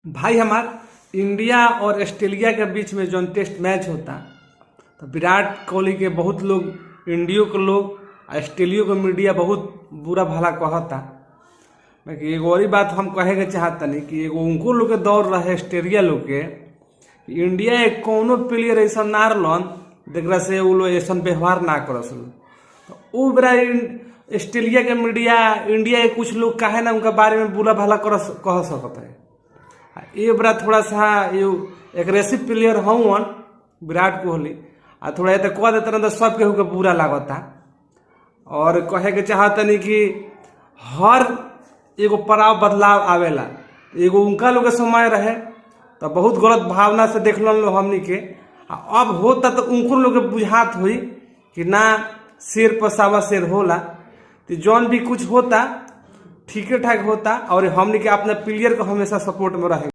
भाई हमार इंडिया और ऑस्ट्रेलिया के बीच में जो टेस्ट मैच होता तो विराट कोहली के बहुत लोग इंडियो के लोग ऑस्ट्रेलिया को मीडिया बहुत बुरा भला कहता। बाकी एगो और बात हम कहे के चाहता नहीं कि एगो उनको लोग के दौर रहे ऑस्ट्रेलिया लोग के इंडिया एक कोनो प्लेयर ऐसा ना रहलन जरा से वो लोग ऐसा व्यवहार ना कर तो वो बड़ा ऑस्ट्रेलिया के मीडिया इंडिया के कुछ लोग कहे ना उनका बारे में बुरा भला कह सकता है। ये बड़ा थोड़ा सा ये एग्रेसिव प्लेयर हूँ विराट कोहली आ थोड़ा तो कह देते ना सब केहू के बुरा लागता और कहे के चाहता नहीं कि हर एगो पड़ाव बदलाव आवेला। एगो उनका लोग के समय रहे तो बहुत गलत भावना से देख लो हमनी के अब होता तो उनको लोग के बुझात हुई कि ना शेर पर सावा शेर होला तो जौन भी कुछ होता ठीक ठाक होता और हमनी के अपने प्लेयर को हमेशा सपोर्ट में रहे।